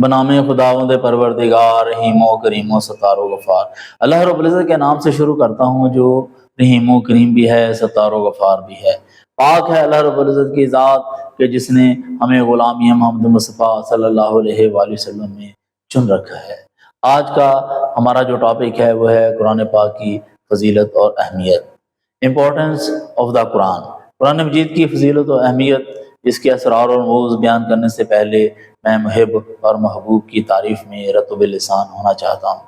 بنام خداوند پروردگار رحیم و کریم و ستار و غفار۔ اللہ رب العزت کے نام سے شروع کرتا ہوں جو رحیم و کریم بھی ہے، ستار و غفار بھی ہے۔ پاک ہے اللہ رب العزت کی ذات کہ جس نے ہمیں غلامی محمد مصطفیٰ صلی اللہ علیہ وآلہ وسلم میں چن رکھا ہے۔ آج کا ہمارا جو ٹاپک ہے وہ ہے قرآن پاک کی فضیلت اور اہمیت، امپورٹنس آف دا قرآن۔ قرآن مجید کی فضیلت و اہمیت، اس کے اسرار اور رموز بیان کرنے سے پہلے میں محب اور محبوب کی تعریف میں رطب لسان ہونا چاہتا ہوں۔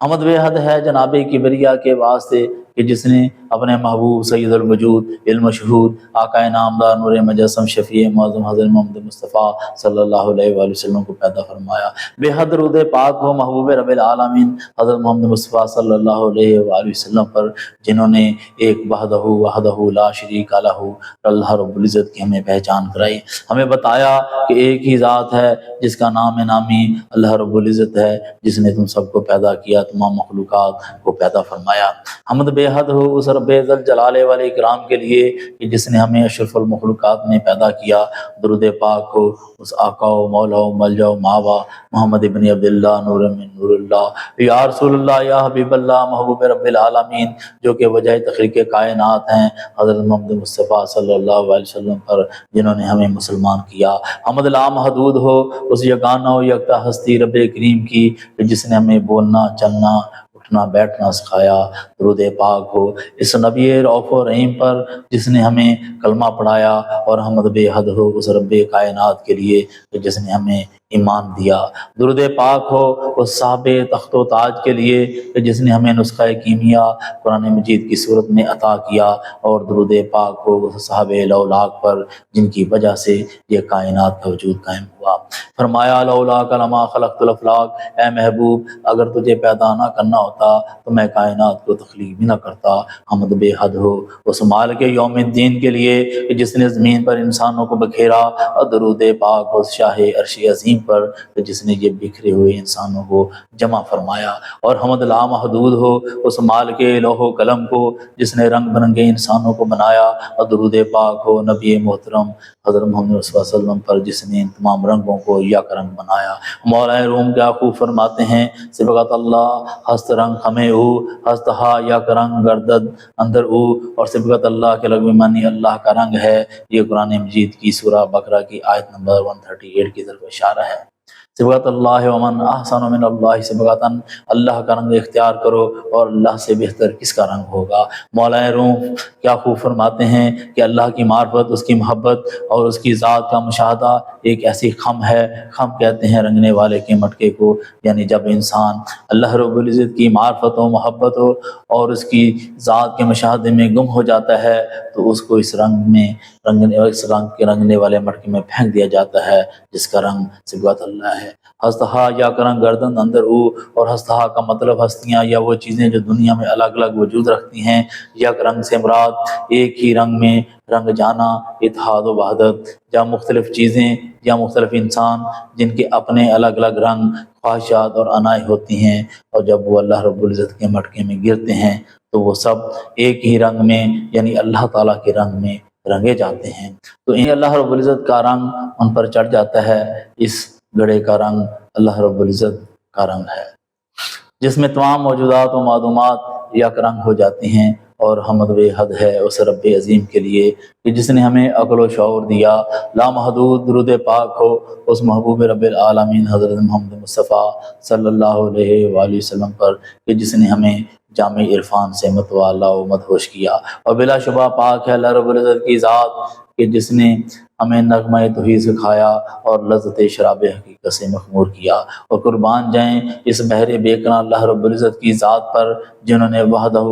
حمد بے حد ہے جناب کبریا کے واسطے کہ جس نے اپنے محبوب سید الوجود علم شہود آقا نامدار نور مجسم شفیع معظم حضرت محمد مصطفیٰ صلی اللہ علیہ وآلہ وسلم کو پیدا فرمایا۔ بے حد درود پاک ہو محبوب رب العالمین حضرت محمد مصطفیٰ صلی اللہ علیہ وآلہ وسلم پر، جنہوں نے ایک وحدہ لا شریک لہ اللہ رب العزت کی ہمیں پہچان کرائی، ہمیں بتایا کہ ایک ہی ذات ہے جس کا نام نامی اللہ رب العزت ہے، جس نے تم سب کو پیدا کیا، تمام مخلوقات کو پیدا فرمایا۔ حمد بے حد ہو اس رب ذل جلال والے اکرام کے لیے کہ جس نے ہمیں اشرف المخلوقات میں پیدا کیا۔ درود پاک ہو اس آقا و مولا و ملجا و ماوا محمد ابن عبداللہ نور من نور اللہ، یا رسول اللہ یا حبیب اللہ محبوب رب العالمین، جو کہ وجہ تخلیق کائنات ہیں، حضرت محمد مصطفیٰ صلی اللہ علیہ وسلم پر، جنہوں نے ہمیں مسلمان کیا۔ حمد لا محدود ہو اس یگانہ و یکتا ہستی رب کریم کی کہ جس نے ہمیں بولنا چلنا اٹھنا بیٹھنا سکھایا۔ درود پاک ہو اس نبی رؤوف و رحیم پر جس نے ہمیں کلمہ پڑھایا، اور حمد بے حد ہو اس رب کائنات کے لیے کہ جس نے ہمیں ایمان دیا۔ درود پاک ہو اس صاحب تخت و تاج کے لیے کہ جس نے ہمیں نسخہ کیمیا قرآن مجید کی صورت میں عطا کیا، اور درود پاک ہو اس صاحب لولاک پر جن کی وجہ سے یہ کائنات کا وجود قائم ہوا۔ فرمایا لولاک لما خلقت الافلاک، اے محبوب اگر تجھے پیدا نہ کرنا ہوتا تو میں کائنات کو تخلیق بھی نہ کرتا۔ حمد بے حد ہو اس مالک یوم الدین کے لیے کہ جس نے زمین پر انسانوں کو بکھیرا، اور درود پاک اس شاہ عرش عظیم پر کہ جس نے یہ بکھرے ہوئے انسانوں کو جمع فرمایا۔ اور حمد لا محدود ہو اس مالک لوح و قلم کو جس نے رنگ برنگے انسانوں کو بنایا، اور درود پاک ہو نبی محترم حضرت محمد صلی اللہ علیہ وسلم پر جس نے ان تمام رنگوں کو یک رنگ بنایا۔ مولا روم کیا خوب فرماتے ہیں، صبغت اللہ ہست رنگ ہمیں او ہست ہا یک رنگ گردد اندر او، اور صبغت اللہ کے لغو معنی اللہ کا رنگ ہے۔ یہ قرآن مجید کی سورہ بقرہ کی آیت نمبر 138 کی طرف اشارہ ہے۔ صبغت اللہ ومن احسن من اللہ صبغتاً، اللہ کا رنگ اختیار کرو اور اللہ سے بہتر کس کا رنگ ہوگا۔ مولا روم کیا خوب فرماتے ہیں کہ اللہ کی معرفت، اس کی محبت اور اس کی ذات کا مشاہدہ ایک ایسی خم ہے، خم کہتے ہیں رنگنے والے کے مٹکے کو، یعنی جب انسان اللہ رب العزت کی معرفت و محبت ہو اور اس کی ذات کے مشاہدے میں گم ہو جاتا ہے تو اس کو اس رنگ میں اس رنگ کے رنگنے والے مٹکے میں پھینک دیا جاتا ہے جس کا رنگ صبغت اللہ ہے۔ ہستہا یا کا رنگ گردن اندر او، اور ہستہا کا مطلب ہستیاں یا وہ چیزیں جو دنیا میں الگ الگ وجود رکھتی ہیں۔ یک رنگ سے مراد ایک ہی رنگ میں رنگ جانا، اتحاد و وحدت، یا مختلف چیزیں یا مختلف انسان جن کے اپنے الگ الگ رنگ خواہشات اور عنائیں ہوتی ہیں، اور جب وہ اللہ رب العزت کے مٹکے میں گرتے ہیں تو وہ سب ایک ہی رنگ میں یعنی اللہ تعالیٰ کے رنگ میں رنگے جاتے ہیں۔ تو ان اللہ رب العزت کا رنگ ان پر چڑھ جاتا ہے۔ اس گھڑے کا رنگ اللہ رب العزت کا رنگ ہے جس میں تمام موجودات و معدومات یک رنگ ہو جاتی ہیں۔ اور حمد بے حد ہے اس رب عظیم کے لیے کہ جس نے ہمیں عقل و شعور دیا۔ لامحدود درود پاک ہو اس محبوب رب العالمین حضرت محمد مصطفیٰ صلی اللہ علیہ وآلہ وسلم پر کہ جس نے ہمیں جامع عرفان سے متوالا و مدہوش کیا۔ اور بلا شبہ پاک ہے اللہ رب العزت کی ذات کہ جس نے ہمیں نغمہ توحید سکھایا اور لذت شراب حقیقت سے مخمور کیا۔ اور قربان جائیں اس بحر بے کناں اللہ رب العزت کی ذات پر جنہوں نے وحدہ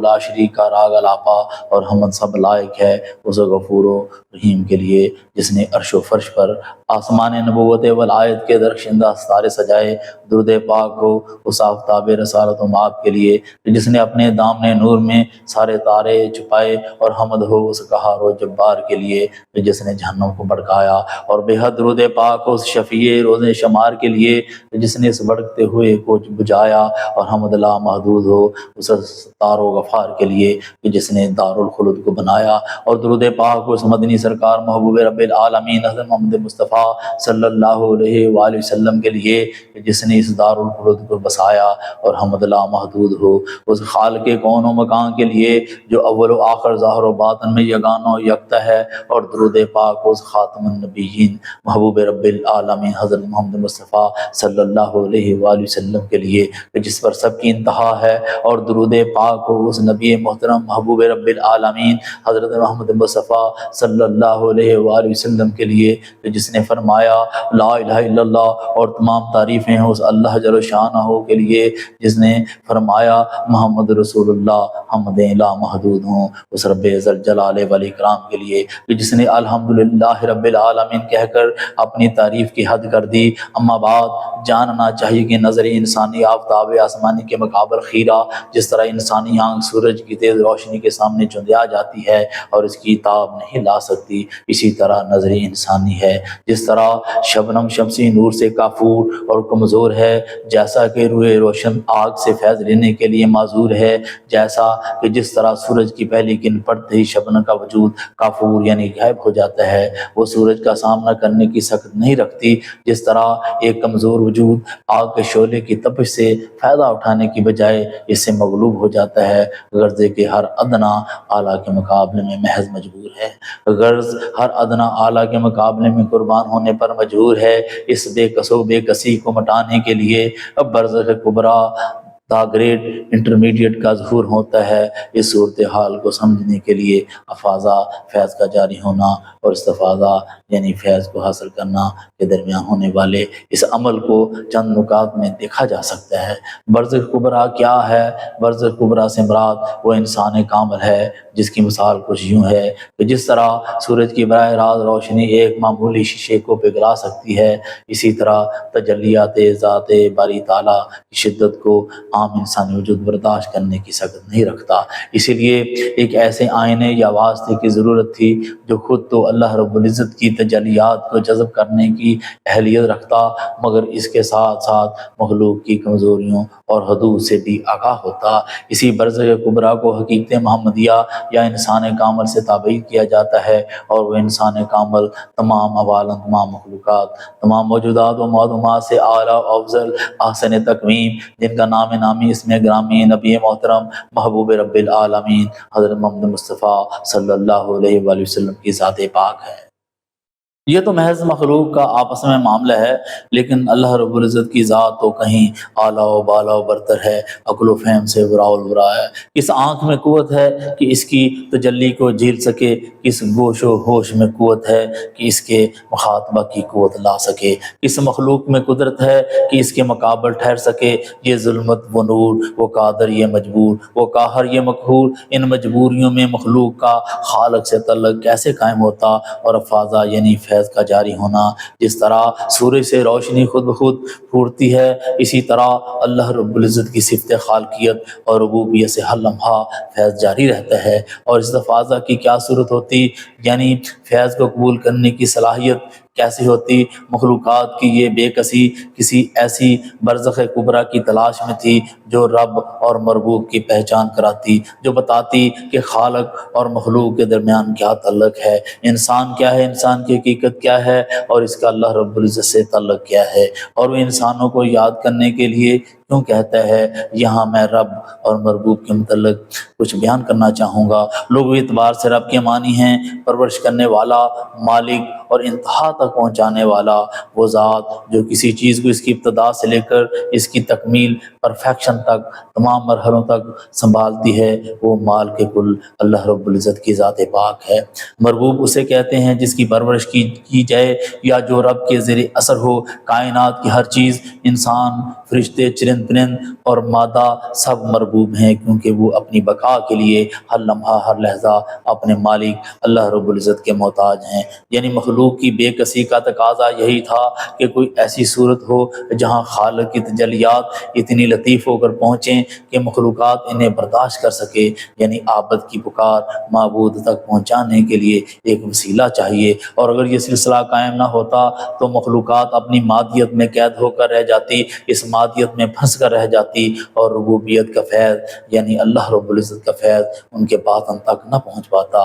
لا شریک کا راگ الاپا، اور حمد سب لائق ہے اس غفور و رحیم کے لیے جس نے عرش و فرش پر آسمان نبوت ولایت کے درخشندہ ستارے سجائے۔ درود پاک ہو اس آفتاب رسالت و مآب کے لیے جس نے اپنے دامن نور میں سارے تارے چھپائے، اور حمد ہو اس قہار و جبار کے لیے جس نے جہنم کو بھڑکایا، اور بے حد درود پاک اس شفیع روز شمار کے لیے جس نے اس بھڑکتے ہوئے کو بجھایا، اور حمد لا محدود ہو اس ستار و غفار کے لیے جس نے دارالخلود کو بنایا، اور درود پاک اس مدنی سرکار محبوب رب العالمین حضرت محمد مصطفیٰ صلی اللہ علیہ وآلہ وسلم کے لیے جس نے اس دارالخلود کو بسایا، اور حمد لا محدود ہو اس خالق کون و مکان کے لیے جو اول و آخر ظاہر و باطن میں یگانہ و یکتا ہے، اور درود پاک اس خاتم النبیین محبوب رب العالمین حضرت محمد مصطفیٰ صلی اللہ علیہ وآلہ وسلم کے لیے جس پر سب کی انتہا ہے، اور درود پاک اس نبی محترم محبوب رب العالمین حضرت محمد مصطفیٰ صلی اللہ علیہ وآلہ وسلم کے لیے جس نے فرمایا لا الہ الا اللہ، اور تمام تعریفیں ہیں اس اللہ جل شانہ کے لیے جس نے فرمایا محمد رسول اللہ حمدیں لا محدود ہوں، اس رب ذل جلال والاکرام کے لیے جس نے الحمدللہ رب العالمین کہہ کر اپنی تعریف کی حد کر دی۔ اما بعد جاننا چاہیے کہ نظر انسانی آفتاب آسمانی کے مقابل خیرہ، جس طرح انسانی آنکھ سورج کی تیز روشنی کے سامنے چندیا جاتی ہے اور اس کی تاب نہیں لا سکتی، اسی طرح نظر انسانی ہے۔ جس طرح شبنم شمسی نور سے کافور اور کمزور ہے، جیسا کہ روح روشن آگ سے فیض لینے کے لیے معذور ہے، جیسا کہ جس طرح سورج کی پہلی کرن پڑتے ہی شبنم کا وجود کافور یعنی غائب ہو جاتا ہے، وہ سورج کا سامنا کرنے کی سخت نہیں رکھتی، جس طرح ایک کمزور وجود آگ کے شعلے کی تپش سے فائدہ اٹھانے کی بجائے اس سے مغلوب ہو جاتا ہے، غرض کہ ہر ادنا اعلیٰ کے مقابلے میں محض مجبور ہے، غرض ہر ادنا اعلیٰ کے مقابلے میں قربان ہونے پر مجبور ہے۔ اس بے کس و بے کسی کو مٹانے کے لیے اب برزخ کبریٰ دا گریٹ انٹرمیڈیٹ کا ظہور ہوتا ہے۔ اس صورتحال کو سمجھنے کے لیے افاظہ فیض کا جاری ہونا اور استفادہ یعنی فیض کو حاصل کرنا کے درمیان ہونے والے اس عمل کو چند نکات میں دیکھا جا سکتا ہے۔ برزخ کبریٰ کیا ہے؟ برزخ کبریٰ سے مراد وہ انسان کامل ہے جس کی مثال کچھ یوں ہے کہ جس طرح سورج کی براہ راست روشنی ایک معمولی شیشے کو پگھلا سکتی ہے، اسی طرح تجلیات ذات باری تعالیٰ کی شدت کو عام انسانی وجود برداشت کرنے کی سخت نہیں رکھتا، اسی لیے ایک ایسے آئینے یا واسطے کی ضرورت تھی جو خود تو اللہ رب العزت کی تجلیات کو جذب کرنے کی اہلیت رکھتا، مگر اس کے ساتھ ساتھ مخلوق کی کمزوریوں اور حدود سے بھی آگاہ ہوتا۔ اسی برزخ کبریٰ کو حقیقت محمدیہ یا انسان کامل سے تعبیر کیا جاتا ہے، اور وہ انسان کامل تمام عوالم، تمام مخلوقات، تمام موجودات و معدومات سے اعلیٰ و افضل احسن تقویم، جن کا نام نامی اسم گرامی نبی محترم محبوب رب العالمین حضرت محمد مصطفیٰ صلی اللہ علیہ وآلہ وسلم کی ذات پاک ہے۔ یہ تو محض مخلوق کا آپس میں معاملہ ہے، لیکن اللہ رب العزت کی ذات تو کہیں اعلیٰ و بالا و برتر ہے، عقل و فہم سے برا البرا ہے۔ اس آنکھ میں قوت ہے کہ اس کی تجلی کو جھیل سکے، اس گوش و ہوش میں قوت ہے کہ اس کے مخاطبہ کی قوت لا سکے، اس مخلوق میں قدرت ہے کہ اس کے مقابل ٹھہر سکے۔ یہ ظلمت وہ نور، وہ قادر یہ مجبور، وہ قاہر یہ مقہور، ان مجبوریوں میں مخلوق کا خالق سے تعلق کیسے قائم ہوتا، اور افاظہ یعنی فیض کا جاری ہونا۔ جس طرح سورج سے روشنی خود بخود پھوٹتی ہے، اسی طرح اللہ رب العزت کی صفت خالقیت اور ربوبیت سے ہر لمحہ فیض جاری رہتا ہے۔ اور اس افاظہ کی کیا صورت ہوتی، یعنی فیض کو قبول کرنے کی صلاحیت کیسی ہوتی؟ مخلوقات کی یہ بے کسی کسی ایسی برزخ کبریٰ کی تلاش میں تھی جو رب اور مربوب کی پہچان کراتی، جو بتاتی کہ خالق اور مخلوق کے درمیان کیا تعلق ہے، انسان کیا ہے، انسان کی حقیقت کیا ہے، اور اس کا اللہ رب العزت سے تعلق کیا ہے، اور وہ انسانوں کو یاد کرنے کے لیے کیوں کہتا ہے۔ یہاں میں رب اور مربوب کے متعلق کچھ بیان کرنا چاہوں گا۔ لغوی اعتبار سے رب کے معنی ہیں پرورش کرنے والا، مالک اور انتہا تک پہنچانے والا، وہ ذات جو کسی چیز کو اس کی ابتدا سے لے کر اس کی تکمیل پرفیکشن تک تمام مرحلوں تک سنبھالتی ہے، وہ مال کے کل اللہ رب العزت کی ذات پاک ہے۔ مربوب اسے کہتے ہیں جس کی پرورش کی جائے یا جو رب کے زیر اثر ہو۔ کائنات کی ہر چیز، انسان، فرشتے، چرند پرند اور مادہ سب مربوب ہیں، کیونکہ وہ اپنی بقا کے لیے ہر لمحہ ہر لحظہ اپنے مالک اللہ رب العزت کے محتاج ہیں۔ یعنی مخلوق کی بے کسی کا تقاضا یہی تھا کہ کوئی ایسی صورت ہو جہاں خالق کی تجلیات اتنی لطیف ہو کر پہنچیں کہ مخلوقات انہیں برداشت کر سکے۔ یعنی عابد کی پکار معبود تک پہنچانے کے لیے ایک وسیلہ چاہیے، اور اگر یہ سلسلہ قائم نہ ہوتا تو مخلوقات اپنی مادیت میں قید ہو کر رہ جاتی، اس مادیت میں پھنس کر رہ جاتی، اور ربوبیت کا فیض یعنی اللہ رب العزت کا فیض ان کے باطن تک نہ پہنچ پاتا۔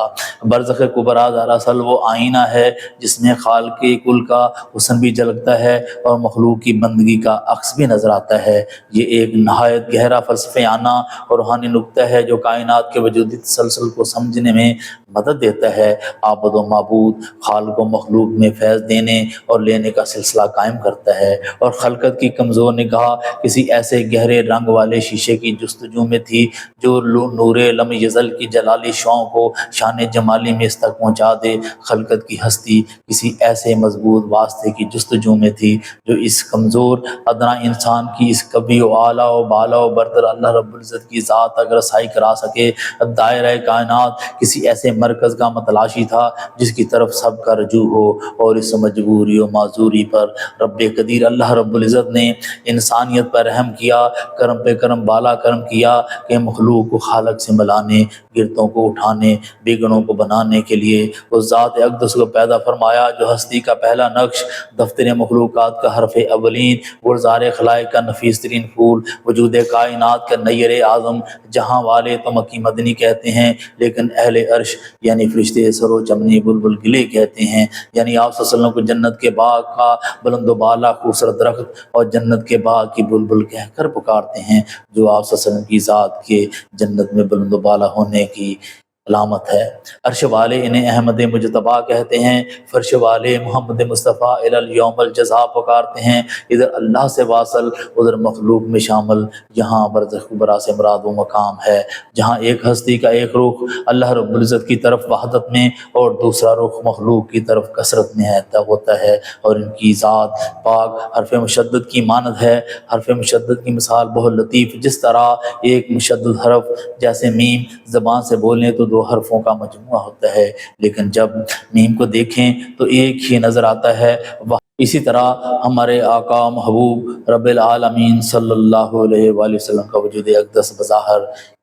برزخ کبریٰ دراصل وہ آئینہ ہے جس میں خالق کل کا حسن بھی جھلکتا ہے اور مخلوق کی بندگی کا عکس بھی نظر آتا ہے۔ یہ ایک نہایت گہرا فلسفیانہ اور روحانی نکتہ ہے جو کائنات کے وجودی تسلسل کو سمجھنے میں مدد دیتا ہے۔ عابد و معبود خالق و مخلوق میں فیض دینے اور لینے کا سلسلہ قائم کرتا ہے، اور خلقت کی کمزور نگاہ کسی ایسے گہرے رنگ والے شیشے کی جستجو میں تھی جو نور لم یزل کی جلالی شعاؤں کو شان جمالی میں اس تک پہنچا دے۔ خلقت کی ہستی کسی ایسے مضبوط واسطے کی جستجو میں تھی جو اس کمزور ادنا انسان کی اس کبھی و اعلیٰ و بالا و برتر اللہ رب العزت کی ذات تک رسائی کرا سکے۔ دائرہ کائنات کسی ایسے مرکز کا متلاشی تھا جس کی طرف سب کا رجوع ہو، اور اس مجبوری و معذوری پر رب قدیر اللہ رب العزت نے انسانیت پر رحم کیا، کرم پہ کرم بالا کرم کیا کہ مخلوق کو خالق سے ملانے، گرتوں کو اٹھانے، بگڑوں کو بنانے کے لیے اس ذات اقدس کو پیدا فرمایا جو ہستی کا پہلا نقش، دفتر مخلوقات کا حرف اولین، گلزار خلائق کا نفیس ترین پھول، وجود کائنات کا نیر اعظم۔ جہاں والے تو مکی مدنی کہتے ہیں لیکن اہل عرش یعنی فرشتے سرو چمنی بلبل گلے کہتے ہیں۔ یعنی آپ صلی اللہ علیہ وسلم کو جنت کے باغ کا بلند و بالا خوبصورت درخت اور جنت کے باغ کی بلبل کہہ کر پکارتے ہیں، جو آپ صلی اللہ علیہ وسلم کی ذات کے جنت میں بلند و بالا ہونے کی علامت ہے۔ عرش والے انہیں احمد مجتبیٰ کہتے ہیں، فرش والے محمد مصطفیٰ الی الیوم الجزا پکارتے ہیں۔ ادھر اللہ سے واصل ادھر مخلوق میں شامل، یہاں برزخ کبریٰ سے مراد وہ مقام ہے جہاں ایک ہستی کا ایک رخ اللہ رب العزت کی طرف وحدت میں اور دوسرا رخ مخلوق کی طرف کثرت میں ہوتا ہے، اور ان کی ذات پاک حرف مشدد کی مانند ہے۔ حرف مشدد کی مثال بہت لطیف، جس طرح ایک مشدد حرف جیسے میم زبان سے بولیں تو دو حرفوں کا مجموعہ ہوتا ہے، لیکن جب میم کو دیکھیں تو ایک ہی نظر آتا ہے۔ اسی طرح ہمارے آقا محبوب رب العالمین صلی اللہ علیہ وآلہ وسلم کا وجود اقدس بظاہر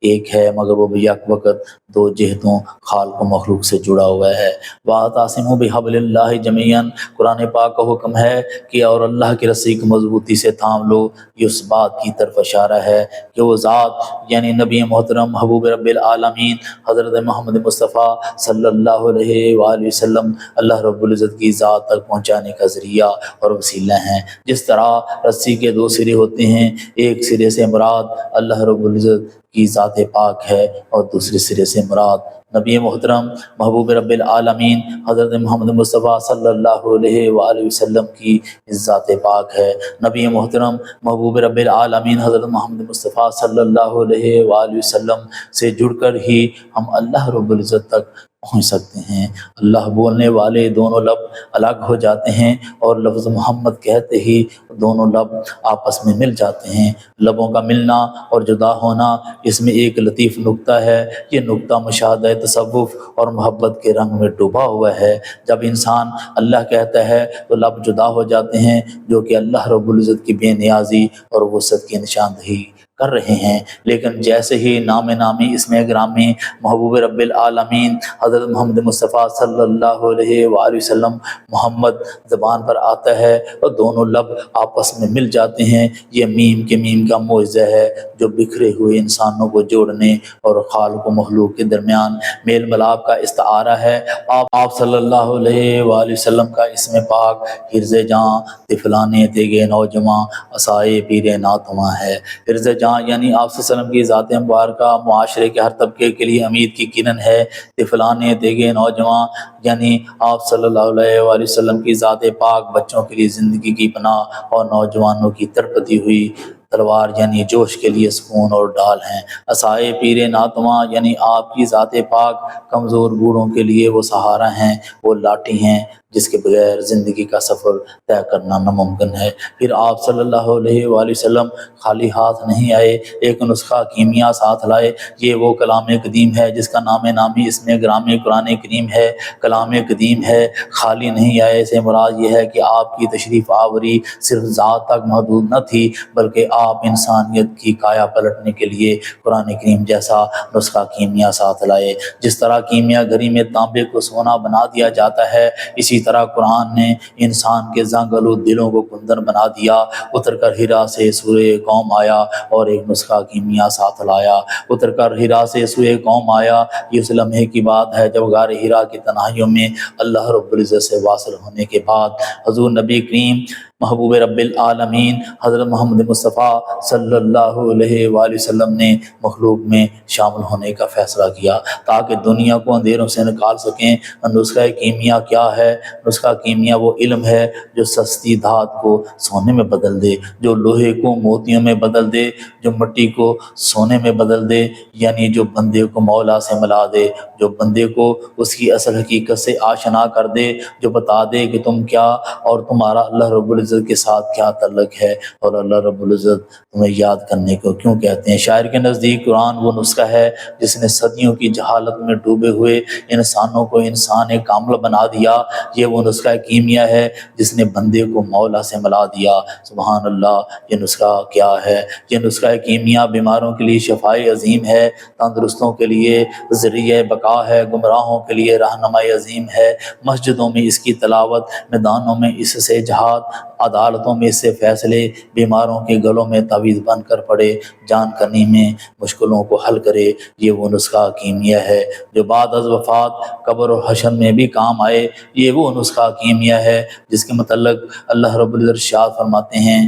ایک ہے، مگر وہ بھی یک وقت دو جہتوں خالق و مخلوق سے جڑا ہوا ہے۔ وَاعْتَصِمُوا بِحَبْلِ اللَّهِ جَمِيعًا، قرآن پاک کا حکم ہے کہ اور اللہ کی رسی کو مضبوطی سے تھام لو۔ یہ اس بات کی طرف اشارہ ہے کہ وہ ذات یعنی نبی محترم محبوب رب العالمین حضرت محمد مصطفیٰ صلی اللہ علیہ وآلہ وسلم اللہ رب العزت کی ذات تک پہنچانے کا ذریعہ اور وسیلہ ہیں۔ جس طرح رسی کے دو سرے ہوتے ہیں، ایک سرے سے مراد اللہ رب العزت کی ذات پاک ہے اور دوسرے سرے سے مراد نبی محترم محبوب رب العالمین حضرت محمد مصطفیٰ صلی اللہ علیہ وآلہ وسلم کی ذات پاک ہے۔ نبی محترم محبوب رب العالمین حضرت محمد مصطفیٰ صلی اللہ علیہ وآلہ وسلم سے جڑ کر ہی ہم اللہ رب العزت تک پہنچ سکتے ہیں۔ اللہ بولنے والے دونوں لب الگ ہو جاتے ہیں اور لفظ محمد کہتے ہی دونوں لب آپس میں مل جاتے ہیں۔ لبوں کا ملنا اور جدا ہونا اس میں ایک لطیف نکتہ ہے۔ یہ نکتہ مشاہدہ تصوف اور محبت کے رنگ میں ڈوبا ہوا ہے۔ جب انسان اللہ کہتا ہے تو لب جدا ہو جاتے ہیں، جو کہ اللہ رب العزت کی بے نیازی اور وسعت کی نشاندہی کر رہے ہیں۔ لیکن جیسے ہی نام نامی اسم گرامی محبوب رب العالمین حضرت محمد مصطفیٰ صلی اللہ علیہ وآلہ وسلم محمد زبان پر آتا ہے اور دونوں لب آپس میں مل جاتے ہیں۔ یہ میم کے میم کا معجزہ ہے جو بکھرے ہوئے انسانوں کو جوڑنے اور خالق و مخلوق کے درمیان میل ملاپ کا استعارہ ہے۔ آپ صلی اللہ علیہ وآلہ وسلم کا اسم پاک حرز جاں طفلانے تیگے نوجواں اسائے پیر ناتواں ہے۔ حرز جاں یعنی آپ صلی اللہ علیہ وسلم کی ذات مبارکہ معاشرے کے ہر طبقے کے لیے امید کی کرن ہے۔ طفلانے تیگے نوجواں یعنی آپ صلی اللہ علیہ وآلہ وسلم کی ذات پاک بچوں کے لیے زندگی کی پناہ اور نوجوانوں کی تڑپتی ہوئی تلوار یعنی جوش کے لیے سکون اور ڈال ہیں، عصائے پیر ناتواں یعنی آپ کی ذات پاک کمزور بوڑھوں کے لیے وہ سہارا ہیں، وہ لاٹھی ہیں جس کے بغیر زندگی کا سفر طے کرنا ناممکن ہے۔ پھر آپ صلی اللہ علیہ وآلہ وسلم خالی ہاتھ نہیں آئے، ایک نسخہ کیمیا ساتھ لائے۔ یہ وہ کلام قدیم ہے جس کا نام نامی اس میں گرامی قرآن کریم ہے۔ کلام قدیم ہے، خالی نہیں آئے سے مراد یہ ہے کہ آپ کی تشریف آوری صرف ذات تک محدود نہ تھی، بلکہ آپ انسانیت کی کایا پلٹنے کے لیے قرآن کریم جیسا نسخہ کیمیا ساتھ لائے۔ جس طرح کیمیا گری میں تانبے کو سونا بنا دیا جاتا ہے، اسی طرح قرآن نے انسان کے زنگ آلود دلوں کو کندن بنا دیا۔ اتر کر ہرا سے سورہ قوم آیا اور ایک نسخہ کیمیا ساتھ لایا۔ اتر کر ہرا سے سورہ قوم آیا، یہ اس لمحے کی بات ہے جب غار ہرا کی تنہائیوں میں اللہ رب العزت سے واصل ہونے کے بعد حضور نبی کریم محبوب رب العالمین حضرت محمد مصطفیٰ صلی اللہ علیہ وآلہ وسلم نے مخلوق میں شامل ہونے کا فیصلہ کیا تاکہ دنیا کو اندھیروں سے نکال سکیں۔ نسخہ کیمیا کیا ہے؟ نسخہ کیمیا وہ علم ہے جو سستی دھات کو سونے میں بدل دے، جو لوہے کو موتیوں میں بدل دے، جو مٹی کو سونے میں بدل دے، یعنی جو بندے کو مولا سے ملا دے، جو بندے کو اس کی اصل حقیقت سے آشنا کر دے، جو بتا دے کہ تم کیا اور تمہارا اللہ رب العزت کے ساتھ کیا تعلق ہے اور اللہ رب العزت تمہیں یاد کرنے کو کیوں کہتے ہیں۔ شاعر کے نزدیک قرآن وہ نسخہ ہے جس نے صدیوں کی جہالت میں ڈوبے ہوئے انسانوں کو انسان کامل بنا دیا۔ یہ وہ نسخہ کیمیا ہے جس نے بندے کو مولا سے ملا دیا۔ سبحان اللہ! یہ نسخہ کیا ہے؟ یہ نسخہ کیمیا بیماروں کے لیے شفائے عظیم ہے، تندرستوں کے لیے ذریعہ بقا ہے، گمراہوں کے لیے رہنمائی عظیم ہے۔ مسجدوں میں اس کی تلاوت، میدانوں میں اس سے جہاد، عدالتوں میں اس سے فیصلے، بیماروں کے گلوں میں تعویذ بن کر پڑے، جان کنی میں مشکلوں کو حل کرے۔ یہ وہ نسخہ کیمیا ہے جو بعد از وفات قبر اور حشر میں بھی کام آئے۔ یہ وہ نسخہ کیمیا ہے جس کے متعلق اللہ رب العزت ارشاد فرماتے ہیں: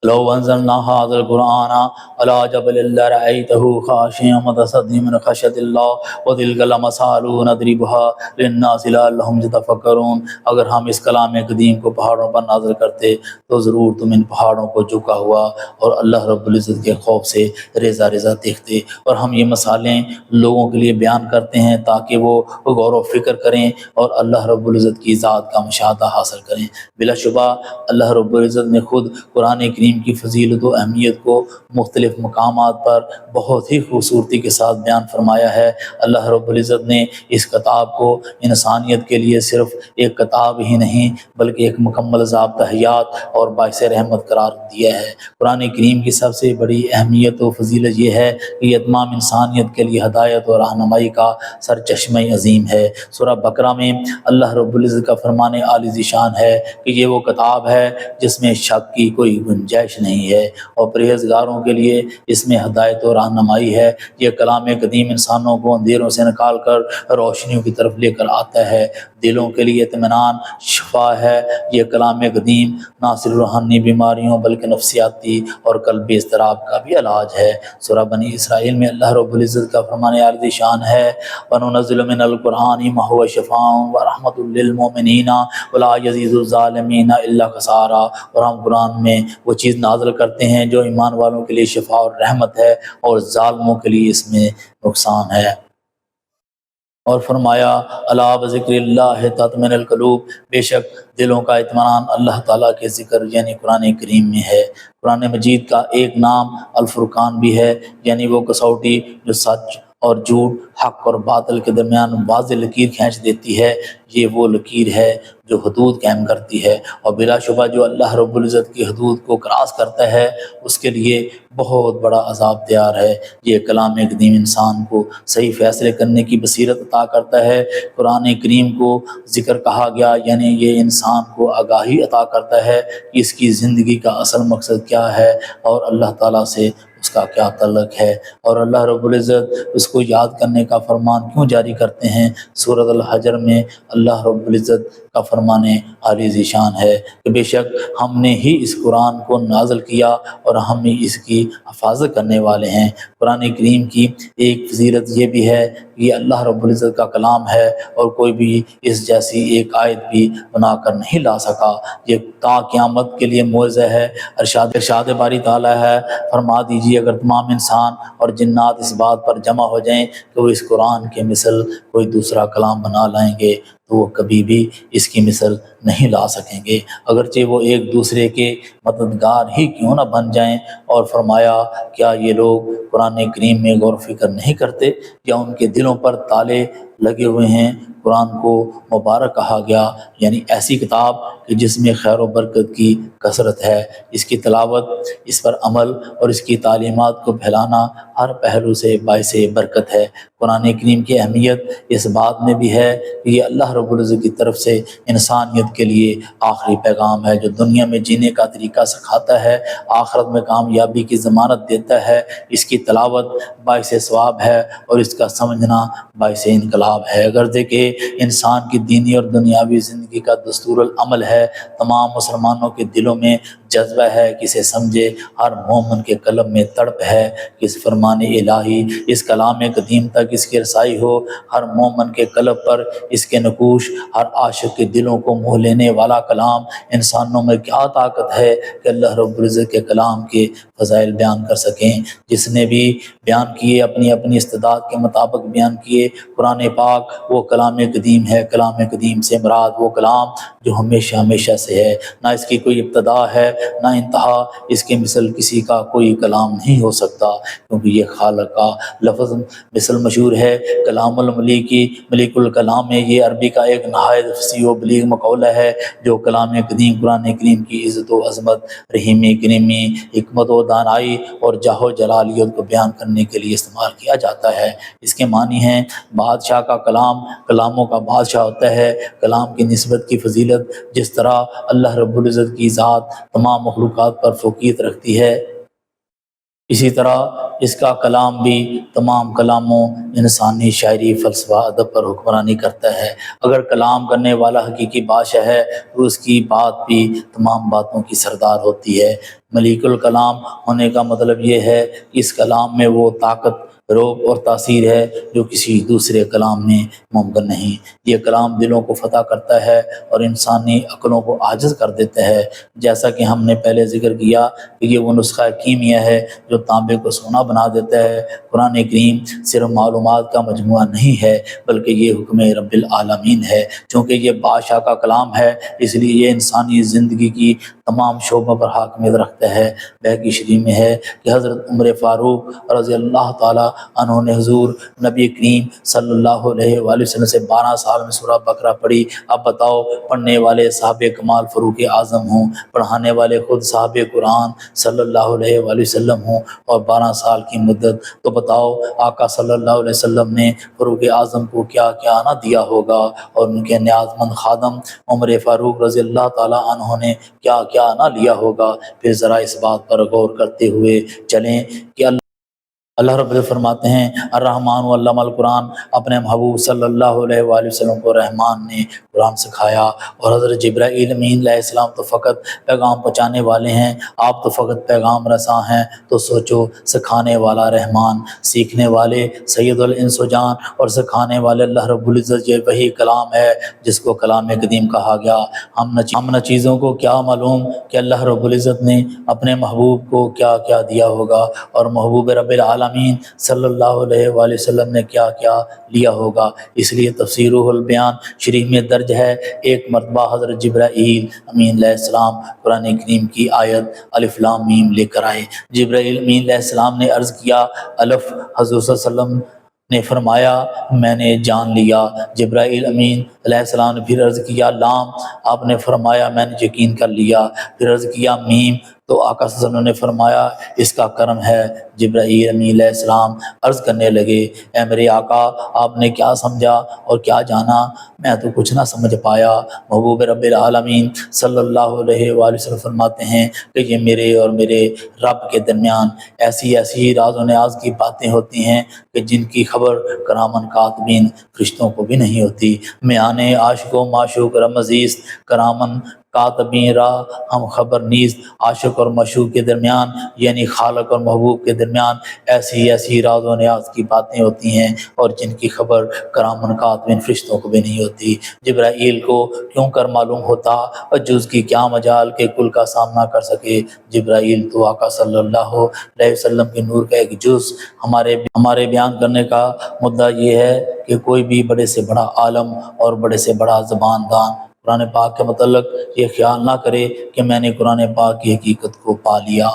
لو انزلنا هذا القرآن على جبل لرأيته خاشعا متصدعا من خشية الله وتلك الأمثال نضربها للناس لعلهم يتفكرون۔ اگر ہم اس کلام قدیم کو پہاڑوں پر نازل کرتے تو ضرور تم ان پہاڑوں کو جھکا ہوا اور اللہ رب العزت کے خوف سے ریزہ ریزہ دیکھتے۔ اور ہم یہ مثالیں لوگوں کے لیے بیان کرتے ہیں تاکہ وہ غور و فکر کریں اور اللہ رب العزت کی ذات کا مشاہدہ حاصل کریں۔ بلا شبہ اللہ رب العزت نے خود قرآن کریم کی فضیلت و اہمیت کو مختلف مقامات پر بہت ہی خوبصورتی کے ساتھ بیان فرمایا ہے۔ اللہ رب العزت نے اس کتاب کو انسانیت کے لیے صرف ایک کتاب ہی نہیں بلکہ ایک مکمل ضابطہ حیات اور باعث رحمت قرار دیا ہے۔ قرآن کریم کی سب سے بڑی اہمیت و فضیلت یہ ہے کہ یہ تمام انسانیت کے لیے ہدایت اور رہنمائی کا سرچشمہ عظیم ہے۔ سورہ بقرہ میں اللہ رب العزت کا فرمان عالی ذیشان ہے کہ یہ وہ کتاب ہے جس میں شک کی کوئی گنجائش نہیں ہے اور پرہیزگاروں کے لیے اس میں ہدایت و رہنمائی ہے۔ یہ کلام قدیم انسانوں کو اندھیروں سے نکال کر روشنیوں کی طرف لے کر آتا ہے، دلوں کے لیے اطمینان، شفا ہے۔ یہ کلام قدیم نہ صرف روحانی بیماریوں بلکہ نفسیاتی اور قلبی اضطراب کا بھی علاج ہے۔ سورہ بنی اسرائیل میں اللہ رب العزت کا فرمان عالی شان ہے: وَنُنَزِّلُ مِنَ الْقُرْآنِ مَا هُوَ شِفَاءٌ وَرَحْمَةٌ لِّلْمُؤْمِنِينَ وَلَا يَزِيدُ الظَّالِمِينَ إِلَّا خَسَارًا۔ اور ہم قرآن میں وہ چیز نازل کرتے ہیں جو ایمان والوں کے لیے شفا اور رحمت ہے اور ظالموں کے لیے اس میں نقصان ہے۔ اور فرمایا: الا بذکر اللہ تطمئن القلوب، بے شک دلوں کا اطمینان اللہ تعالیٰ کے ذکر یعنی قرآن کریم میں ہے۔ قرآن مجید کا ایک نام الفرقان بھی ہے، یعنی وہ کسوٹی جو سچ اور جھوٹ، حق اور باطل کے درمیان واضح لکیر کھینچ دیتی ہے۔ یہ وہ لکیر ہے جو حدود قائم کرتی ہے، اور بلا شبہ جو اللہ رب العزت کی حدود کو کراس کرتا ہے اس کے لیے بہت بڑا عذاب تیار ہے۔ یہ کلام قدیم انسان کو صحیح فیصلے کرنے کی بصیرت عطا کرتا ہے۔ قرآن کریم کو ذکر کہا گیا یعنی یہ انسان کو آگاہی عطا کرتا ہے کہ اس کی زندگی کا اصل مقصد کیا ہے اور اللہ تعالیٰ سے اس کا کیا تعلق ہے، اور اللہ رب العزت اس کو یاد کرنے کا فرمان کیوں جاری کرتے ہیں۔ سورۃ الحجر میں اللہ رب العزت کا فرمانے عالی ذیشان ہے کہ بے شک ہم نے ہی اس قرآن کو نازل کیا اور ہم ہی اس کی حفاظت کرنے والے ہیں۔ قرآن کریم کی ایک فضیلت یہ بھی ہے کہ یہ اللہ رب العزت کا کلام ہے اور کوئی بھی اس جیسی ایک آیت بھی بنا کر نہیں لا سکا۔ یہ تا قیامت کے لیے معجزہ ہے۔ ارشاد باری تعالیٰ ہے، فرما دیجیے اگر تمام انسان اور جنات اس بات پر جمع ہو جائیں کہ وہ اس قرآن کے مثل کوئی دوسرا کلام بنا لائیں گے تو وہ کبھی بھی اس کی مثل نہیں لا سکیں گے، اگرچہ وہ ایک دوسرے کے مددگار ہی کیوں نہ بن جائیں۔ اور فرمایا کیا یہ لوگ قرآن کریم میں غور و فکر نہیں کرتے یا ان کے دلوں پر تالے لگے ہوئے ہیں؟ قرآن کو مبارک کہا گیا، یعنی ایسی کتاب کہ جس میں خیر و برکت کی کثرت ہے۔ اس کی تلاوت، اس پر عمل اور اس کی تعلیمات کو پھیلانا ہر پہلو سے باعث برکت ہے۔ قرآن کریم کی اہمیت اس بات میں بھی ہے کہ یہ اللہ رب العزت کی طرف سے انسانیت کے لیے آخری پیغام ہے جو دنیا میں جینے کا طریقہ سکھاتا ہے، آخرت میں کامیابی کی ضمانت دیتا ہے۔ اس کی تلاوت باعث ثواب ہے اور اس کا سمجھنا باعث انقلاب ہے۔ اگر دیکھیں انسان کی دینی اور دنیاوی زندگی کا دستور العمل ہے، تمام مسلمانوں کے دلوں میں جذبہ ہے کہ اسے سمجھے، ہر مومن کے قلب میں تڑپ ہے کہ اس فرمان الہی، اس کلام قدیم تک اس کی رسائی ہو، ہر مومن کے قلب پر اس کے نقوش، ہر عاشق کے دلوں کو موہ لینے والا کلام۔ انسانوں میں کیا طاقت ہے کہ اللہ رب العزت کے کلام کے فضائل بیان کر سکیں؟ جس نے بھی بیان کیے اپنی اپنی استعداد کے مطابق بیان کیے۔ قرآن پاک وہ کلام قدیم ہے، کلام قدیم سے مراد وہ کلام جو ہمیشہ ہمیشہ سے ہے، نہ اس کی کوئی ابتدا ہے نہ انتہا، اس کے مثل کسی کا کوئی کلام نہیں ہو سکتا، کیونکہ یہ خالق کا لفظ مثل مشہور ہے۔ کلام الملیکی، ملک الکلام ہے، یہ عربی کا ایک نہایت فصیح و بلیغ مقولہ ہے جو کلام قدیم قرآن کریم کی عزت و عظمت، رحیمی کریمی، حکمت و دانائی اور جاہ و جلالیت کو بیان کرنے کے لیے استعمال کیا جاتا ہے۔ اس کے معنی ہیں بادشاہ کا کلام، کلاموں کا بادشاہ ہوتا ہے۔ کلام کی نسبت کی فضیلت، جس طرح اللہ رب العزت کی ذات تمام مخلوقات پر فوقیت رکھتی ہے، اسی طرح اس کا کلام بھی تمام کلاموں، انسانی شاعری، فلسفہ، ادب پر حکمرانی کرتا ہے۔ اگر کلام کرنے والا حقیقی بادشاہ ہے تو اس کی بات بھی تمام باتوں کی سردار ہوتی ہے۔ ملیک الکلام ہونے کا مطلب یہ ہے کہ اس کلام میں وہ طاقت، روب اور تاثیر ہے جو کسی دوسرے کلام میں ممکن نہیں۔ یہ کلام دلوں کو فتح کرتا ہے اور انسانی عقلوں کو عاجز کر دیتا ہے، جیسا کہ ہم نے پہلے ذکر کیا کہ یہ وہ نسخہ کیمیا ہے جو تانبے کو سونا بنا دیتا ہے۔ قرآن کریم صرف معلومات کا مجموعہ نہیں ہے بلکہ یہ حکم رب العالمین ہے۔ چونکہ یہ بادشاہ کا کلام ہے اس لیے یہ انسانی زندگی کی تمام شعبوں پر حاکمیت رکھتا ہے۔ بہقی شریف میں ہے کہ حضرت عمر فاروق رضی اللہ تعالیٰ عنہ نے حضور نبی کریم صلی اللہ علیہ وآلہ وسلم سے 12 سال میں سورہ بقرہ پڑھی۔ اب بتاؤ، پڑھنے والے صاحب کمال فاروق اعظم ہوں، پڑھانے والے خود صاحب قرآن صلی اللہ علیہ وآلہ وسلم ہوں اور 12 سال کی مدت، تو بتاؤ آقا صلی اللہ علیہ وسلم نے فاروق اعظم کو کیا کیا نہ دیا ہوگا، اور ان کے نیاز مند خادم عمر فاروق رضی اللہ تعالیٰ عنہ نے کیا کیا نہ لیا ہوگا۔ پھر ذرا اس بات پر غور کرتے ہوئے چلیں کہ اللہ رب العزت فرماتے ہیں الرحمن علم القرآن، اپنے محبوب صلی اللہ علیہ وآلہ وسلم کو رحمان نے قرآن سکھایا، اور حضرت جبرائیل امین علیہ السلام تو فقط پیغام پہنچانے والے ہیں، آپ تو فقط پیغام رساں ہیں۔ تو سوچو، سکھانے والا رحمان، سیکھنے والے سید الانس و جان اور سکھانے والے اللہ رب العزت، یہ وہی کلام ہے جس کو کلام قدیم کہا گیا۔ ہم نہ چیزوں کو کیا معلوم کہ اللہ رب العزت نے اپنے محبوب کو کیا کیا دیا ہوگا، اور محبوب رب العالمین صلی اللہ علیہ وآلہ وسلم نے کیا کیا لیا ہوگا۔ اس لیے تفسیر روح البیان شریف میں درج ہے، ایک مرتبہ حضرت جبرائیل امین علیہ السلام قرآن کریم کی آیت الف لام میم لے کر آئے۔ جبرائیل امین علیہ السلام نے عرض کیا الف، حضور صلی اللہ علیہ وسلم نے فرمایا میں نے جان لیا۔ جبرائیل امین علیہ السلام نے پھر عرض کیا لام، آپ نے فرمایا میں نے یقین کر لیا۔ پھر عرض کیا میم، تو آقا صلی اللہ علیہ وسلم نے فرمایا اس کا کرم ہے۔ جبرائیل امین علیہ السلام عرض کرنے لگے، اے میرے آقا آپ نے کیا سمجھا اور کیا جانا؟ میں تو کچھ نہ سمجھ پایا۔ محبوب رب العالمین صلی اللہ علیہ وآلہ وسلم فرماتے ہیں کہ یہ میرے اور میرے رب کے درمیان ایسی ایسی راز و نیاز کی باتیں ہوتی ہیں کہ جن کی خبر کرامن کاتبین فرشتوں کو بھی نہیں ہوتی۔ میانے عاشق و معشوق رمزیست کرامن کاتبین را ہم خبر نیست۔ عاشق اور معشوق کے درمیان یعنی خالق اور محبوب کے درمیان ایسی ایسی راز و نیاز کی باتیں ہوتی ہیں اور جن کی خبر کرامن کاتبین فرشتوں کو بھی نہیں ہوتی۔ جبرائیل کو کیوں کر معلوم ہوتا اور جز کی کیا مجال کے کل کا سامنا کر سکے؟ جبرائیل تو آقا صلی اللہ علیہ وسلم کے نور کا ایک جز۔ ہمارے بیان کرنے کا مدعا یہ ہے کہ کوئی بھی بڑے سے بڑا عالم اور بڑے سے بڑا زبان دان قرآن پاک کے متعلق یہ خیال نہ کرے کہ میں نے قرآن پاک کی حقیقت کو پا لیا۔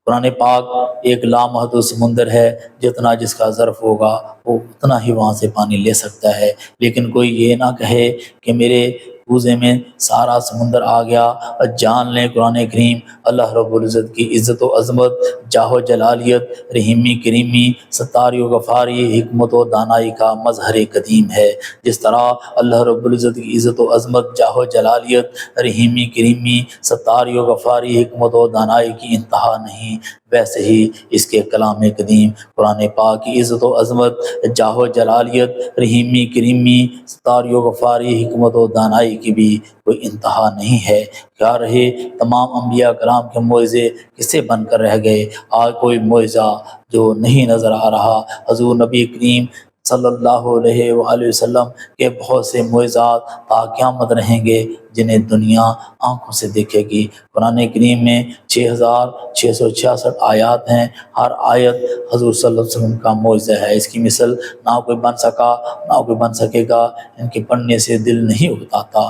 قرآن پاک ایک لامحدود سمندر ہے، جتنا جس کا ظرف ہوگا وہ اتنا ہی وہاں سے پانی لے سکتا ہے۔ لیکن کوئی یہ نہ کہے کہ میرے کوزے میں سارا سمندر آ گیا۔ اور جان لیں قرآن کریم اللہ رب العزت کی عزت و عظمت، جاہ و جلالیت، رحیمی کریمی، ستاری و غفاری، حکمت و دانائی کا مظہر قدیم ہے۔ جس طرح اللہ رب العزت کی عزت و عظمت، جاہ و جلالیت، رحیمی کریمی، ستاری و غفاری، حکمت و دانائی کی انتہا نہیں، ویسے ہی اس کے کلام قدیم قرآن پاک کی عزت و عظمت، جاہ و جلالیت، رحیمی کریمی، ستاری و غفاری، حکمت و دانائی کی بھی کوئی انتہا نہیں ہے۔ کیا رہے تمام انبیاء کرام کے معجزے کسے بن کر رہ گئے؟ آج کوئی معجزہ جو نہیں نظر آ رہا۔ حضور نبی کریم صلی اللہ علیہ وآلہ وسلم کے بہت سے معجزات تا قیامت رہیں گے جنہیں دنیا آنکھوں سے دیکھے گی۔ قرآن کریم میں 6666 آیات ہیں۔ ہر آیت حضور صلی اللہ علیہ وسلم کا معجزہ ہے۔ اس کی مثل نہ کوئی بن سکا نہ کوئی بن سکے گا۔ ان کے پڑھنے سے دل نہیں اگتاتا۔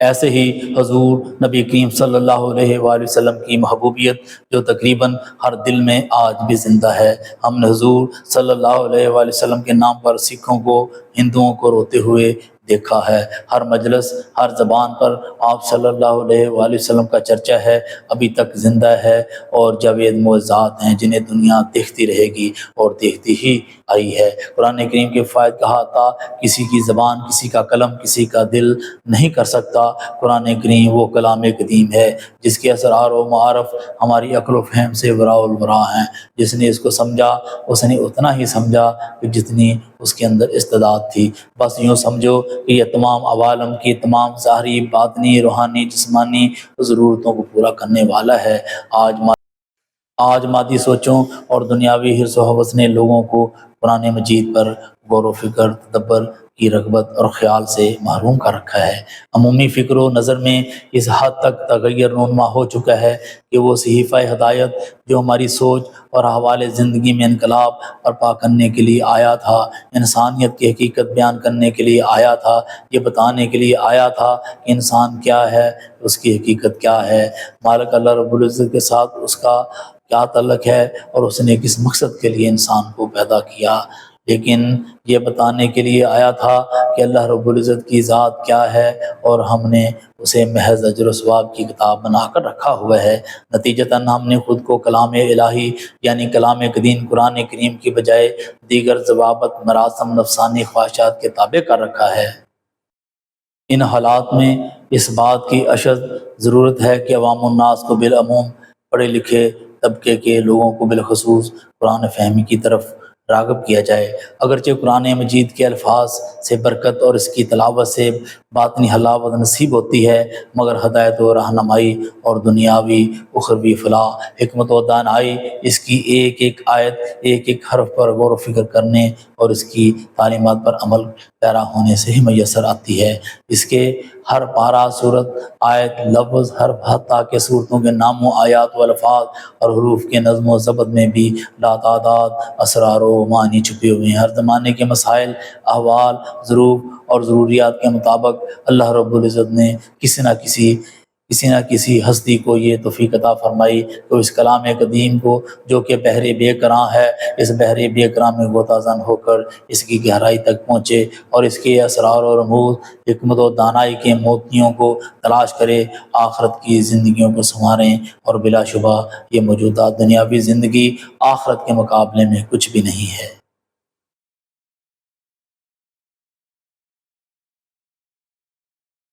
ایسے ہی حضور نبی کریم صلی اللہ علیہ وآلہ وسلم کی محبوبیت جو تقریباً ہر دل میں آج بھی زندہ ہے۔ ہم نے حضور صلی اللہ علیہ وآلہ وسلم کے نام پر سکھوں کو، ہندوؤں کو روتے ہوئے دیکھا ہے۔ ہر مجلس، ہر زبان پر آپ صلی اللہ علیہ وآلہ وسلم کا چرچا ہے، ابھی تک زندہ ہے اور جاوید معجزات ہیں جنہیں دنیا دیکھتی رہے گی اور دیکھتی ہی آئی ہے۔ قرآن کریم کے فائد کہا تھا کسی کی زبان، کسی کا قلم، کسی کا دل نہیں کر سکتا۔ قرآن کریم وہ کلام قدیم ہے جس کے اسرار و معارف ہماری عقل و فہم سے وراء الورا ہیں۔ جس نے اس کو سمجھا اس نے اتنا ہی سمجھا کہ جتنی اس کے اندر استعداد تھی۔ بس یوں سمجھو کہ یہ تمام عوالم کی تمام ظاہری، باطنی، روحانی، جسمانی ضرورتوں کو پورا کرنے والا ہے۔ آج مادی سوچوں اور دنیاوی حرص و حوث نے لوگوں کو قرآن مجید پر غور و فکر، تدبر کی رغبت اور خیال سے محروم کر رکھا ہے۔ عمومی فکر و نظر میں اس حد تک تغیر رونما ہو چکا ہے کہ وہ صحیفہ ہدایت جو ہماری سوچ اور حوالے زندگی میں انقلاب برپا کرنے کے لیے آیا تھا، انسانیت کی حقیقت بیان کرنے کے لیے آیا تھا، یہ بتانے کے لیے آیا تھا کہ انسان کیا ہے، اس کی حقیقت کیا ہے، مالک اللہ رب العزت کے ساتھ اس کا کیا تعلق ہے اور اس نے کس مقصد کے لیے انسان کو پیدا کیا، لیکن یہ بتانے کے لیے آیا تھا کہ اللہ رب العزت کی ذات کیا ہے اور ہم نے اسے محض اجر و ثواب کی کتاب بنا کر رکھا ہوا ہے۔ نتیجتاً ہم نے خود کو کلام الہی یعنی کلام قدیم قرآن کریم کی بجائے دیگر ضوابط، مراسم، نفسانی خواہشات کے تابع کر رکھا ہے۔ ان حالات میں اس بات کی اشد ضرورت ہے کہ عوام الناس کو بالعموم، پڑھے لکھے طبقے کے لوگوں کو بالخصوص قرآن فہمی کی طرف راغب کیا جائے۔ اگرچہ قرآن مجید کے الفاظ سے برکت اور اس کی تلاوت سے باطنی حلاوت نصیب ہوتی ہے، مگر ہدایت و رہنمائی اور دنیاوی اخروی فلاح، حکمت و دانائی اس کی ایک ایک آیت، ایک ایک حرف پر غور و فکر کرنے اور اس کی تعلیمات پر عمل پیرا ہونے سے ہی میسر آتی ہے۔ اس کے ہر پارہ، صورت، آیت، لفظ، حرف، حتیٰ کہ صورتوں کے ناموں، آیات و الفاظ اور حروف کے نظم و ضبط میں بھی لاتعداد اسرار و معانی چھپے ہوئے ہیں۔ ہر زمانے کے مسائل، احوال، ظروف اور ضروریات کے مطابق اللہ رب العزت نے کسی نہ کسی کسی نہ کسی ہستی کو یہ توفیق عطا فرمائی کہ اس کلام قدیم کو جو کہ بحر بے کراں ہے، اس بحر بے کراں میں غوطہ زن ہو کر اس کی گہرائی تک پہنچے اور اس کے اسرار اور رموز، حکمت و دانائی کے موتیوں کو تلاش کرے، آخرت کی زندگیوں کو سنواریں۔ اور بلا شبہ یہ موجودہ دنیاوی زندگی آخرت کے مقابلے میں کچھ بھی نہیں ہے۔